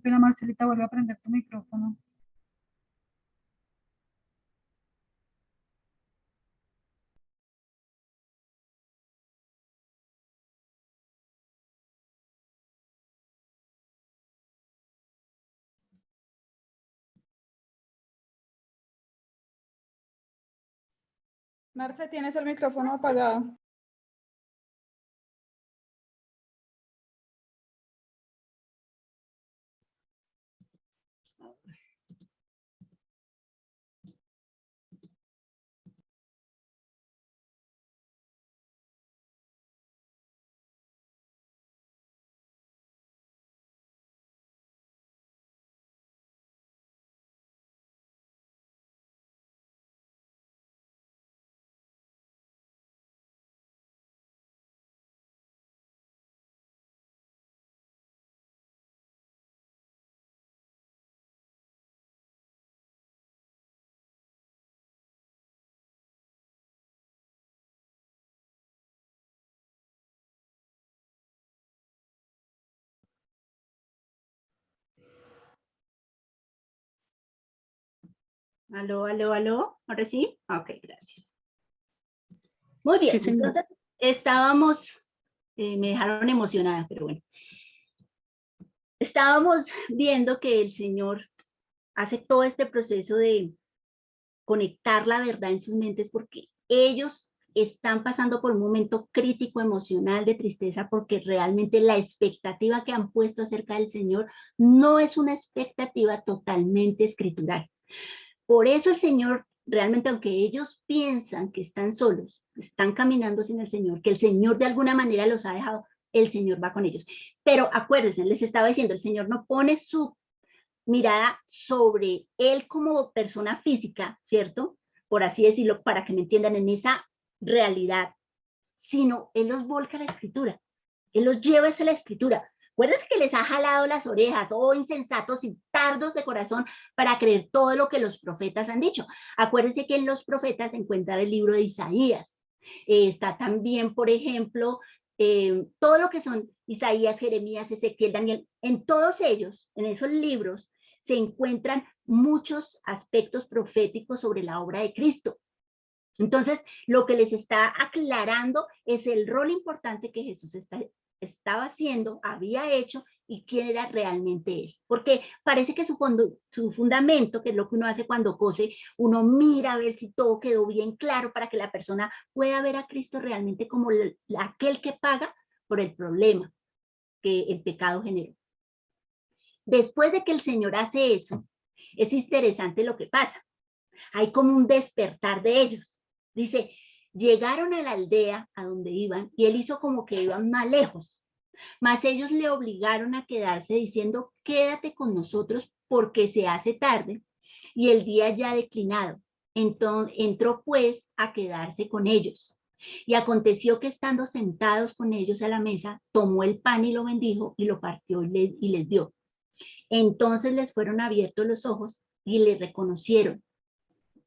Pero Marcelita, vuelve a prender tu micrófono. Marce, tienes el micrófono apagado. Aló, aló, aló. ¿Ahora sí? Ok, gracias. Muy bien, Sí, señor. entonces estábamos, me dejaron emocionada, pero bueno. Estábamos viendo que el Señor hace todo este proceso de conectar la verdad en sus mentes porque ellos están pasando por un momento crítico emocional de tristeza porque realmente la expectativa que han puesto acerca del Señor no es una expectativa totalmente escritural. Por eso el Señor, realmente aunque ellos piensan que están solos, están caminando sin el Señor, que el Señor de alguna manera los ha dejado, el Señor va con ellos. Pero acuérdense, les estaba diciendo, el Señor no pone su mirada sobre él como persona física, ¿cierto? Por así decirlo, para que me entiendan en esa realidad, sino él los volca a la escritura, él los lleva hacia la escritura. Acuérdense que les ha jalado las orejas, oh insensatos y tardos de corazón, para creer todo lo que los profetas han dicho. Acuérdense que en los profetas se encuentra el libro de Isaías. Está también, por ejemplo, todo lo que son Isaías, Jeremías, Ezequiel, Daniel. En todos ellos, en esos libros, se encuentran muchos aspectos proféticos sobre la obra de Cristo. Entonces, lo que les está aclarando es el rol importante que Jesús estaba haciendo, había hecho y quién era realmente él. Porque parece que su fundamento, que es lo que uno hace cuando cose, uno mira a ver si todo quedó bien claro para que la persona pueda ver a Cristo realmente como aquel que paga por el problema que el pecado generó. Después de que el Señor hace eso, es interesante lo que pasa. Hay como un despertar de ellos. Dice, llegaron a la aldea a donde iban y él hizo como que iban más lejos. Mas ellos le obligaron a quedarse diciendo, quédate con nosotros porque se hace tarde y el día ya declinado. Entonces entró pues a quedarse con ellos. Y aconteció que estando sentados con ellos a la mesa, tomó el pan y lo bendijo y lo partió y les dio. Entonces les fueron abiertos los ojos y le reconocieron,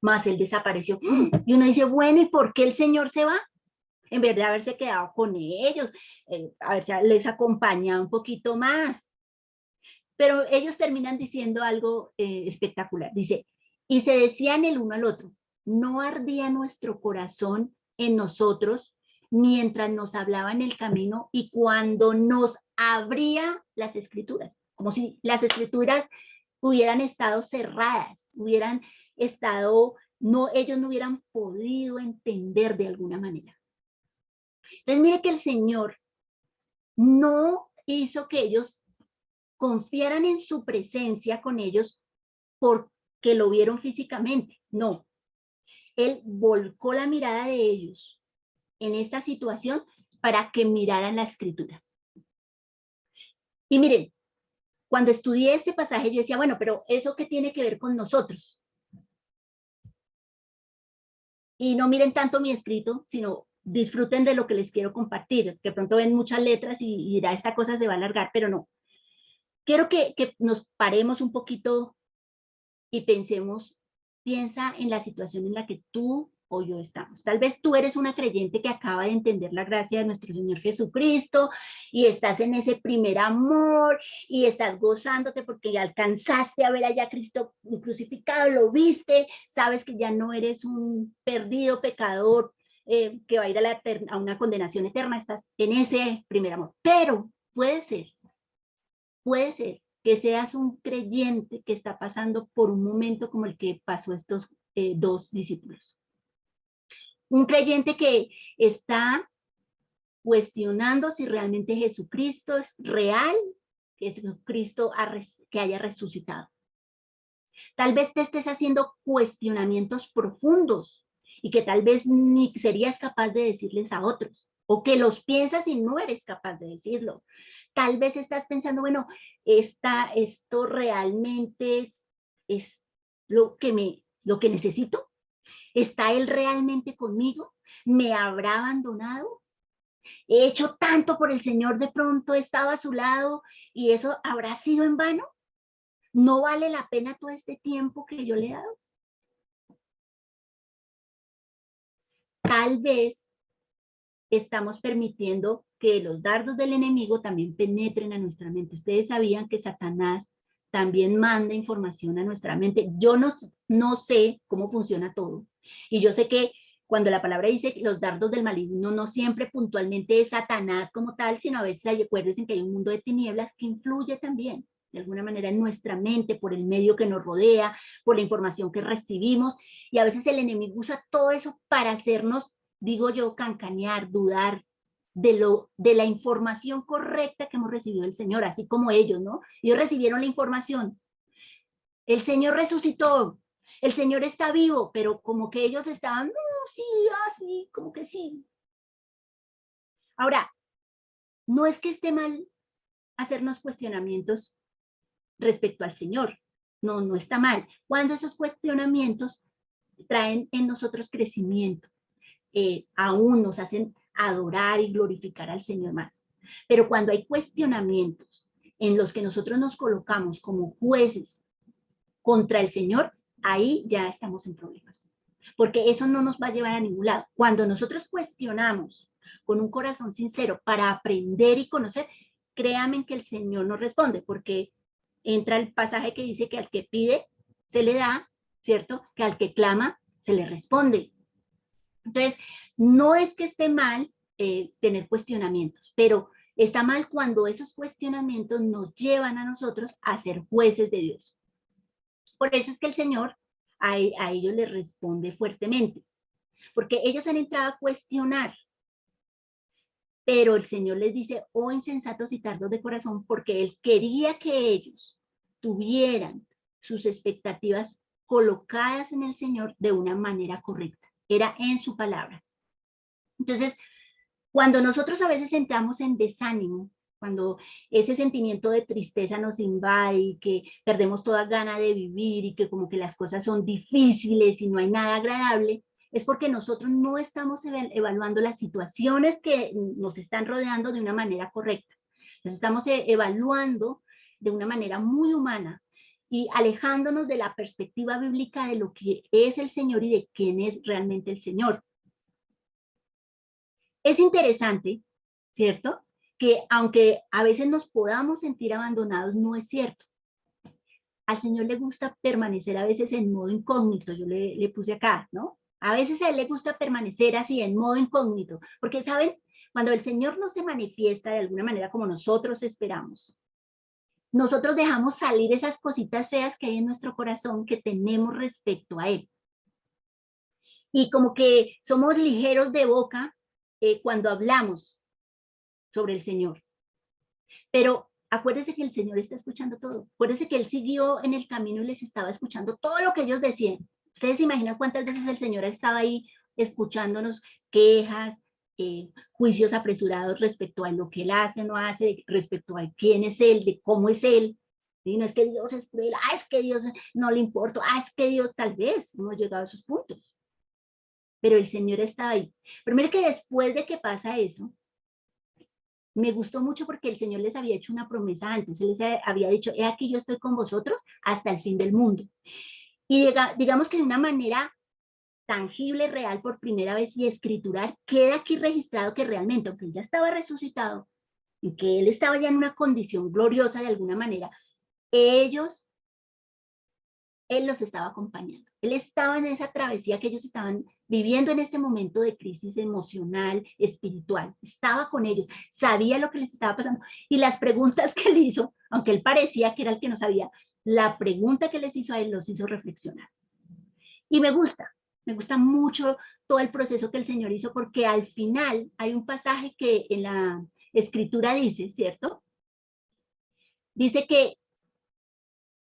mas él desapareció. Y uno dice, bueno, ¿y por qué el Señor se va? En vez de haberse quedado con ellos, a ver si les acompaña un poquito más. Pero ellos terminan diciendo algo espectacular. Dice, y se decían el uno al otro, no ardía nuestro corazón en nosotros mientras nos hablaba en el camino y cuando nos abría las escrituras, como si las escrituras hubieran estado cerradas, hubieran estado, no, ellos no hubieran podido entender de alguna manera. Entonces mire que el Señor no hizo que ellos confiaran en su presencia con ellos porque lo vieron físicamente, no. Él volcó la mirada de ellos en esta situación para que miraran la escritura. Y miren, cuando estudié este pasaje yo decía, bueno, pero ¿eso qué tiene que ver con nosotros? Y no miren tanto mi escrito, sino disfruten de lo que les quiero compartir, que pronto ven muchas letras y dirá, esta cosa se va a alargar, pero no. Quiero que nos paremos un poquito y pensemos, piensa en la situación en la que tú o yo estamos. Tal vez tú eres una creyente que acaba de entender la gracia de nuestro Señor Jesucristo y estás en ese primer amor y estás gozándote porque ya alcanzaste a ver allá a Cristo crucificado, lo viste, sabes que ya no eres un perdido pecador que va a ir a una condenación eterna, estás en ese primer amor. Pero puede ser que seas un creyente que está pasando por un momento como el que pasó estos dos discípulos. Un creyente que está cuestionando si realmente Jesucristo es real, que Jesucristo que haya resucitado. Tal vez te estés haciendo cuestionamientos profundos y que tal vez ni serías capaz de decirles a otros, o que los piensas y no eres capaz de decirlo. Tal vez estás pensando, bueno, esto realmente es lo que necesito. ¿Está él realmente conmigo? ¿Me habrá abandonado? ¿He hecho tanto por el Señor, de pronto he estado a su lado y eso habrá sido en vano? ¿No vale la pena todo este tiempo que yo le he dado? Tal vez estamos permitiendo que los dardos del enemigo también penetren a nuestra mente. Ustedes sabían que Satanás también manda información a nuestra mente. Yo no sé cómo funciona todo. Y yo sé que cuando la palabra dice que los dardos del maligno, no siempre puntualmente es Satanás como tal, sino a veces acuérdense que hay un mundo de tinieblas que influye también de alguna manera en nuestra mente, por el medio que nos rodea, por la información que recibimos, y a veces el enemigo usa todo eso para hacernos, digo yo, cancanear, dudar de la información correcta que hemos recibido del Señor, así como ellos, ¿no? Ellos recibieron la información, el Señor resucitó, el Señor está vivo, pero como que ellos estaban, no, sí, así, como que sí. Ahora, no es que esté mal hacernos cuestionamientos respecto al Señor, no está mal, cuando esos cuestionamientos traen en nosotros crecimiento, aún nos hacen adorar y glorificar al Señor más. Pero cuando hay cuestionamientos en los que nosotros nos colocamos como jueces contra el Señor, ahí ya estamos en problemas, porque eso no nos va a llevar a ningún lado. Cuando nosotros cuestionamos con un corazón sincero para aprender y conocer, créanme que el Señor nos responde, porque entra el pasaje que dice que al que pide se le da, ¿cierto? Que al que clama se le responde. Entonces, no es que esté mal tener cuestionamientos, pero está mal cuando esos cuestionamientos nos llevan a nosotros a ser jueces de Dios. Por eso es que el Señor a ellos les responde fuertemente, porque ellos han entrado a cuestionar, pero el Señor les dice, oh insensatos y tardos de corazón, porque Él quería que ellos tuvieran sus expectativas colocadas en el Señor de una manera correcta. Era en su palabra. Entonces, cuando nosotros a veces entramos en desánimo, cuando ese sentimiento de tristeza nos invade y que perdemos toda gana de vivir y que como que las cosas son difíciles y no hay nada agradable, es porque nosotros no estamos evaluando las situaciones que nos están rodeando de una manera correcta. Las estamos evaluando de una manera muy humana y alejándonos de la perspectiva bíblica de lo que es el Señor y de quién es realmente el Señor. Es interesante, ¿cierto? Que aunque a veces nos podamos sentir abandonados, no es cierto. Al Señor le gusta permanecer a veces en modo incógnito, yo le puse acá, ¿no? A veces a Él le gusta permanecer así, en modo incógnito, porque, ¿saben? Cuando el Señor no se manifiesta de alguna manera como nosotros esperamos, nosotros dejamos salir esas cositas feas que hay en nuestro corazón que tenemos respecto a Él. Y como que somos ligeros de boca cuando hablamos sobre el Señor. Pero acuérdense que el Señor está escuchando todo. Acuérdense que Él siguió en el camino y les estaba escuchando todo lo que ellos decían. Ustedes se imaginan cuántas veces el Señor estaba ahí escuchándonos quejas, juicios apresurados respecto a lo que Él hace o no hace, respecto a quién es Él, de cómo es Él. ¿Sí? No es que Dios es cruel, es que Dios no le importa, es que Dios tal vez hemos llegado a esos puntos. Pero el Señor está ahí. Pero mire que después de que pasa eso, me gustó mucho porque el Señor les había hecho una promesa antes. Él les había dicho, he aquí yo estoy con vosotros hasta el fin del mundo. Y digamos que de una manera tangible, real por primera vez y escritural, queda aquí registrado que realmente, aunque él ya estaba resucitado, y que él estaba ya en una condición gloriosa de alguna manera, él los estaba acompañando. Él estaba en esa travesía que ellos estaban viviendo en este momento de crisis emocional, espiritual. Estaba con ellos, sabía lo que les estaba pasando. Y las preguntas que él hizo, aunque él parecía que era el que no sabía, la pregunta que les hizo a él los hizo reflexionar. Y me gusta mucho todo el proceso que el Señor hizo, porque al final hay un pasaje que en la Escritura dice, ¿cierto? Dice que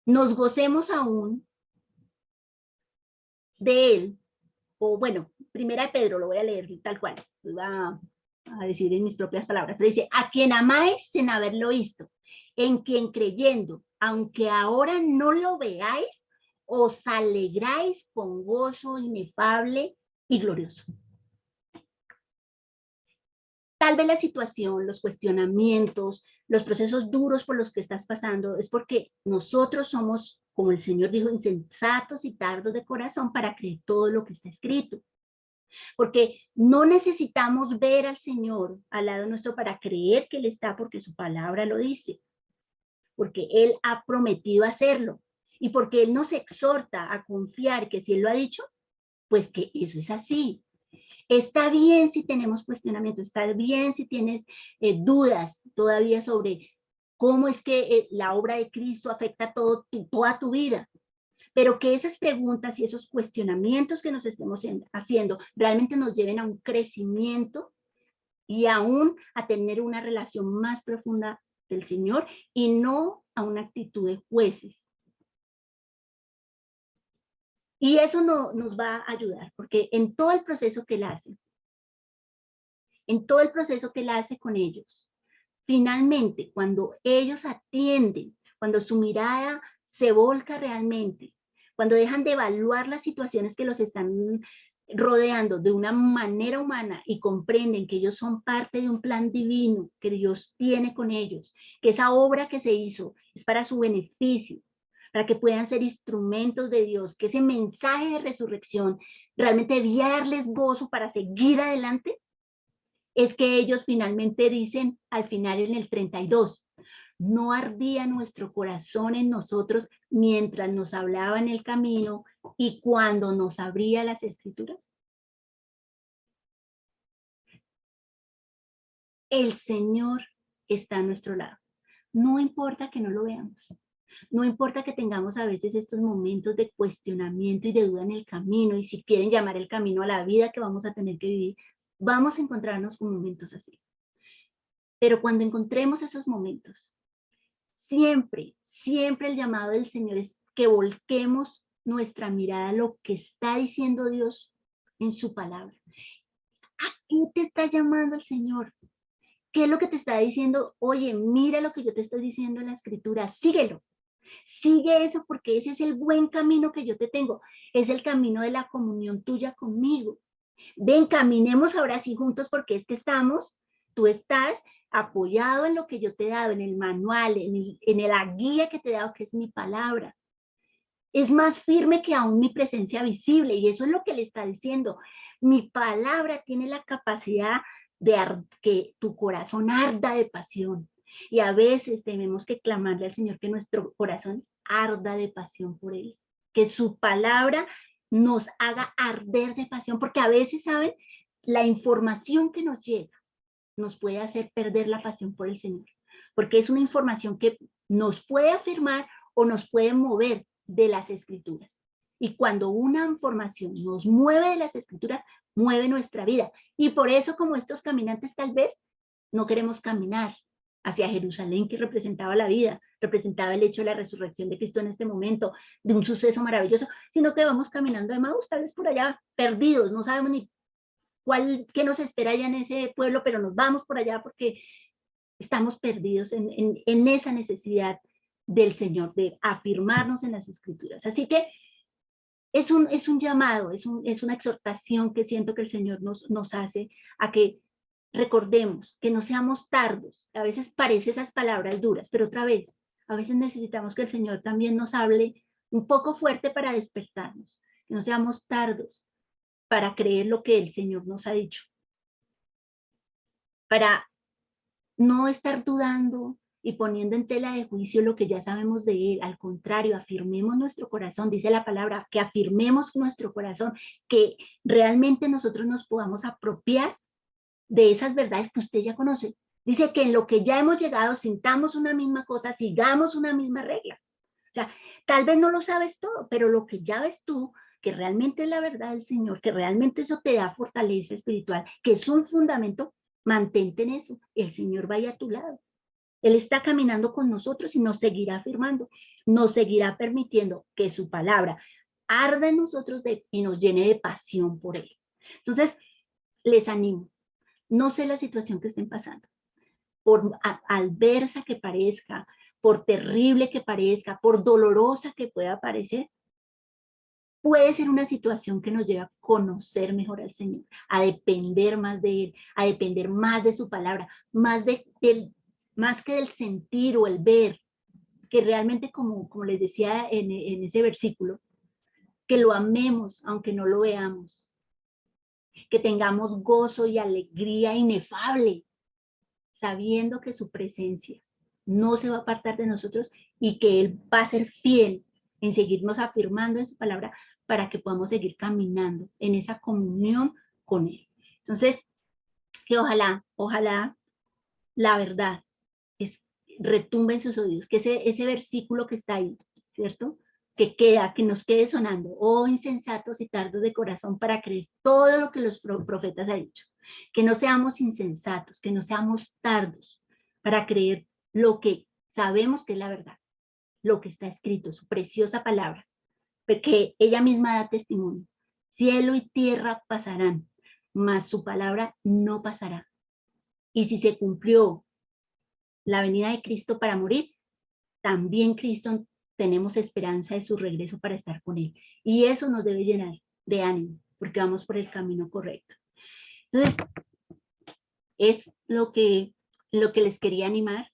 nos gocemos aún de él, o bueno, primera de Pedro, lo voy a leer tal cual, lo iba a decir en mis propias palabras, pero dice, a quien amáis sin haberlo visto, en quien creyendo, aunque ahora no lo veáis, os alegráis con gozo inefable y glorioso. Tal vez la situación, los cuestionamientos, los procesos duros por los que estás pasando es porque nosotros somos, como el Señor dijo, insensatos y tardos de corazón para creer todo lo que está escrito. Porque no necesitamos ver al Señor al lado nuestro para creer que Él está, porque su palabra lo dice. Porque Él ha prometido hacerlo. Y porque Él nos exhorta a confiar que si Él lo ha dicho, pues que eso es así. Está bien si tenemos cuestionamientos, está bien si tienes dudas todavía sobre cómo es que la obra de Cristo afecta toda tu vida, pero que esas preguntas y esos cuestionamientos que nos estemos haciendo realmente nos lleven a un crecimiento y aún a tener una relación más profunda del Señor y no a una actitud de jueces. Y eso nos va a ayudar, porque en todo el proceso que Él hace, en todo el proceso que Él hace con ellos, finalmente, cuando ellos atienden, cuando su mirada se volca realmente, cuando dejan de evaluar las situaciones que los están rodeando de una manera humana y comprenden que ellos son parte de un plan divino que Dios tiene con ellos, que esa obra que se hizo es para su beneficio, para que puedan ser instrumentos de Dios, que ese mensaje de resurrección realmente debía darles gozo para seguir adelante, es que ellos finalmente dicen al final en el 32, no ardía nuestro corazón en nosotros mientras nos hablaba en el camino y cuando nos abría las escrituras. El Señor está a nuestro lado. No importa que no lo veamos. No importa que tengamos a veces estos momentos de cuestionamiento y de duda en el camino, y si quieren llamar el camino a la vida que vamos a tener que vivir, vamos a encontrarnos con momentos así. Pero cuando encontremos esos momentos, siempre, siempre el llamado del Señor es que volquemos nuestra mirada a lo que está diciendo Dios en su palabra. ¿A qué te está llamando el Señor? ¿Qué es lo que te está diciendo? Oye, mira lo que yo te estoy diciendo en la escritura, síguelo. Sigue eso porque ese es el buen camino que yo te tengo. Es el camino de la comunión tuya conmigo. Ven, caminemos ahora sí juntos porque es que tú estás apoyado en lo que yo te he dado, en el manual, en la guía que te he dado, que es mi palabra. Es más firme que aún mi presencia visible, y eso es lo que le está diciendo. Mi palabra tiene la capacidad de que tu corazón arda de pasión. Y a veces tenemos que clamarle al Señor que nuestro corazón arda de pasión por Él. Que su palabra nos haga arder de pasión, porque a veces, ¿saben? La información que nos llega nos puede hacer perder la pasión por el Señor, porque es una información que nos puede afirmar o nos puede mover de las escrituras. Y cuando una información nos mueve de las escrituras, mueve nuestra vida. Y por eso, como estos caminantes tal vez, no queremos caminar hacia Jerusalén, que representaba la vida, representaba el hecho de la resurrección de Cristo en este momento, de un suceso maravilloso, sino que vamos caminando de Emaús, tal vez por allá, perdidos, no sabemos ni qué nos espera allá en ese pueblo, pero nos vamos por allá porque estamos perdidos en esa necesidad del Señor, de afirmarnos en las escrituras. Así que es un llamado, es una exhortación que siento que el Señor nos hace a que recordemos, que no seamos tardos. A veces parece esas palabras duras, pero otra vez, a veces necesitamos que el Señor también nos hable un poco fuerte para despertarnos, que no seamos tardos, para creer lo que el Señor nos ha dicho. Para no estar dudando y poniendo en tela de juicio lo que ya sabemos de Él. Al contrario, afirmemos nuestro corazón. Dice la palabra, que afirmemos nuestro corazón, que realmente nosotros nos podamos apropiar de esas verdades que usted ya conoce. Dice que en lo que ya hemos llegado, sintamos una misma cosa, sigamos una misma regla. O sea, tal vez no lo sabes todo, pero lo que ya ves tú, que realmente es la verdad del Señor, que realmente eso te da fortaleza espiritual, que es un fundamento, mantente en eso. El Señor vaya a tu lado. Él está caminando con nosotros y nos seguirá afirmando, nos seguirá permitiendo que su palabra arda en nosotros y nos llene de pasión por Él. Entonces, les animo. No sé la situación que estén pasando, por adversa que parezca, por terrible que parezca, por dolorosa que pueda parecer, puede ser una situación que nos lleva a conocer mejor al Señor, a depender más de Él, a depender más de su palabra, más que del sentir o el ver, que realmente, como les decía en ese versículo, que lo amemos aunque no lo veamos, que tengamos gozo y alegría inefable, sabiendo que su presencia no se va a apartar de nosotros y que Él va a ser fiel en seguirnos afirmando en su palabra para que podamos seguir caminando en esa comunión con Él. Entonces, que ojalá la verdad retumbe en sus oídos, que ese versículo que está ahí, ¿cierto? Que nos quede sonando, oh insensatos y tardos de corazón para creer todo lo que los profetas han dicho. Que no seamos insensatos, que no seamos tardos para creer lo que sabemos que es la verdad, lo que está escrito, su preciosa palabra, porque ella misma da testimonio. Cielo y tierra pasarán, mas su palabra no pasará. Y si se cumplió la venida de Cristo para morir, también Cristo tenemos esperanza de su regreso para estar con Él. Y eso nos debe llenar de ánimo, porque vamos por el camino correcto. Entonces, es lo que les quería animar.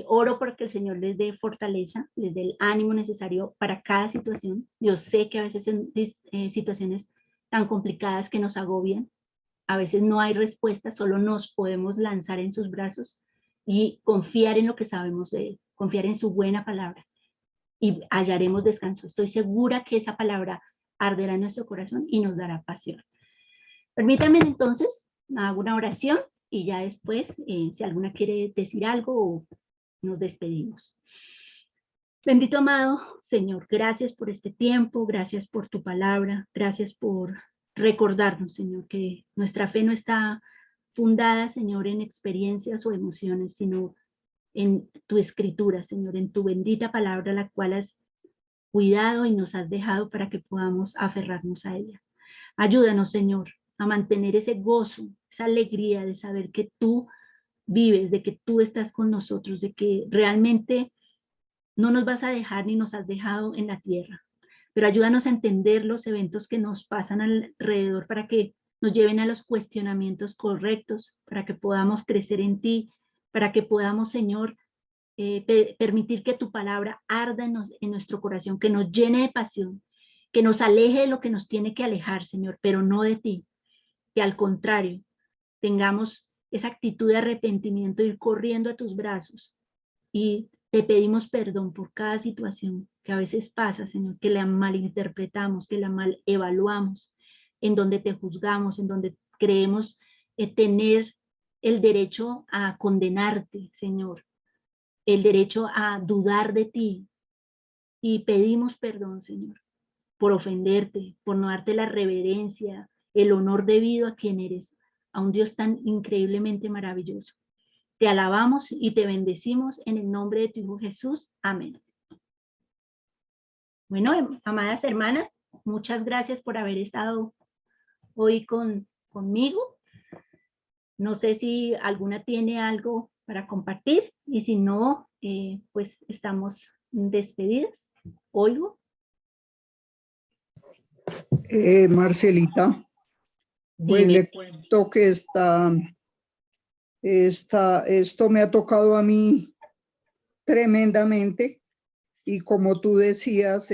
Oro porque el Señor les dé fortaleza, les dé el ánimo necesario para cada situación. Yo sé que a veces en situaciones tan complicadas que nos agobian, a veces no hay respuesta, solo nos podemos lanzar en sus brazos y confiar en lo que sabemos de Él, confiar en su buena palabra y hallaremos descanso. Estoy segura que esa palabra arderá en nuestro corazón y nos dará pasión. Permítanme entonces, hago una oración y ya después, si alguna quiere decir algo, nos despedimos. Bendito amado Señor, gracias por este tiempo, gracias por tu palabra, gracias por recordarnos, Señor, que nuestra fe no está fundada, Señor, en experiencias o emociones, sino en tu escritura, Señor, en tu bendita palabra, la cual has cuidado y nos has dejado para que podamos aferrarnos a ella. Ayúdanos, Señor, a mantener ese gozo, esa alegría de saber que tú vives, de que tú estás con nosotros, de que realmente no nos vas a dejar ni nos has dejado en la tierra. Pero ayúdanos a entender los eventos que nos pasan alrededor para que nos lleven a los cuestionamientos correctos, para que podamos crecer en ti, para que podamos, Señor, permitir que tu palabra arda en nuestro corazón, que nos llene de pasión, que nos aleje de lo que nos tiene que alejar, Señor, pero no de ti, que al contrario, tengamos esa actitud de arrepentimiento, ir corriendo a tus brazos y te pedimos perdón por cada situación que a veces pasa, Señor, que la malinterpretamos, que la mal evaluamos, en donde te juzgamos, en donde creemos tener el derecho a condenarte, Señor, el derecho a dudar de ti. Y pedimos perdón, Señor, por ofenderte, por no darte la reverencia, el honor debido a quien eres, a un Dios tan increíblemente maravilloso. Te alabamos y te bendecimos en el nombre de tu Hijo Jesús. Amén. Bueno, amadas hermanas, muchas gracias por haber estado hoy conmigo. No sé si alguna tiene algo para compartir y si no, pues estamos despedidas. Oigo. Marcelita, pues Dime. le cuento que esto me ha tocado a mí tremendamente y como tú decías,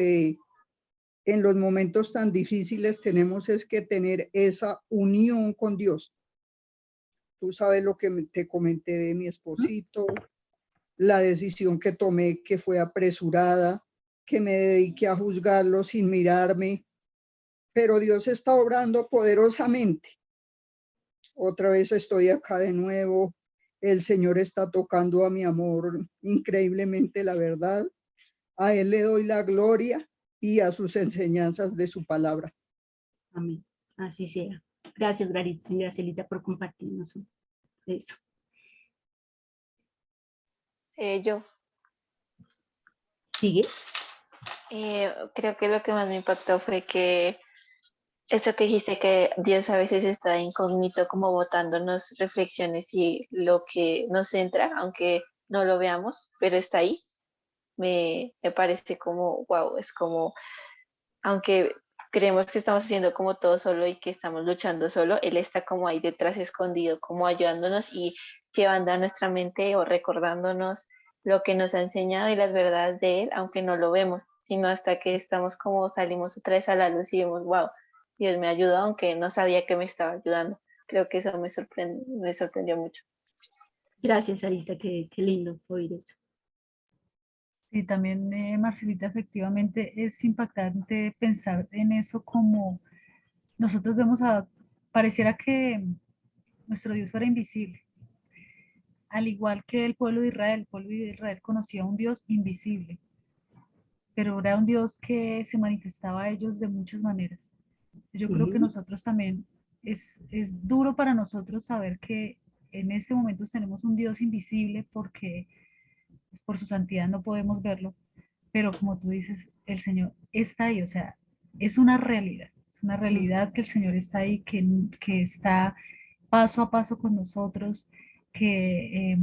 en los momentos tan difíciles tenemos es que tener esa unión con Dios. Tú sabes lo que te comenté de mi esposito, la decisión que tomé que fue apresurada, que me dediqué a juzgarlo sin mirarme, pero Dios está obrando poderosamente. Otra vez estoy acá de nuevo. El Señor está tocando a mi amor increíblemente, la verdad. A Él le doy la gloria y a sus enseñanzas de su palabra. Amén. Así sea. Gracias, Gracielita, por compartirnos eso. Yo ¿Sigue? creo que lo que más me impactó fue que eso que dijiste, que Dios a veces está incógnito, como botándonos reflexiones y lo que nos entra, aunque no lo veamos, pero está ahí. Me parece como, wow, es como, aunque creemos que estamos haciendo como todo solo y que estamos luchando solo, Él está como ahí detrás escondido, como ayudándonos y llevando a nuestra mente o recordándonos lo que nos ha enseñado y las verdades de Él, aunque no lo vemos, sino hasta que estamos como salimos otra vez a la luz y vemos, wow, Dios me ayudó, aunque no sabía que me estaba ayudando. Creo que eso me sorprendió mucho. Gracias, Sarita, qué lindo oír eso. Sí, también, Marcelita, efectivamente es impactante pensar en eso como nosotros vemos pareciera que nuestro Dios fuera invisible. Al igual que el pueblo de Israel conocía a un Dios invisible, pero era un Dios que se manifestaba a ellos de muchas maneras. Yo creo que nosotros también, es duro para nosotros saber que en este momento tenemos un Dios invisible porque pues, por su santidad no podemos verlo, pero como tú dices, el Señor está ahí, o sea, es una realidad que el Señor está ahí, que está paso a paso con nosotros, que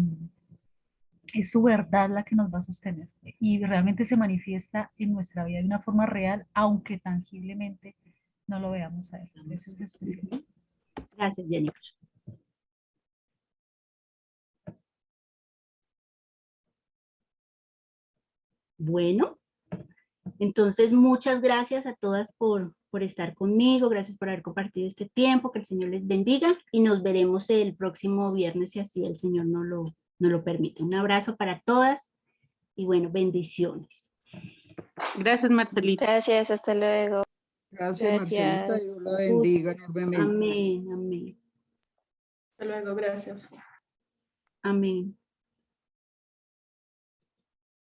es su verdad la que nos va a sostener y realmente se manifiesta en nuestra vida de una forma real, aunque tangiblemente no lo veamos a él. Eso es especial. Gracias, Jennifer. Bueno, entonces muchas gracias a todas por estar conmigo, gracias por haber compartido este tiempo, que el Señor les bendiga y nos veremos el próximo viernes si así el Señor nos lo permite. Un abrazo para todas y bueno, bendiciones. Gracias, Marcelita. Gracias, hasta luego. Gracias, Marcelita. Gracias. Dios la bendiga enormemente. Amén, amén, Hasta luego, gracias. amén.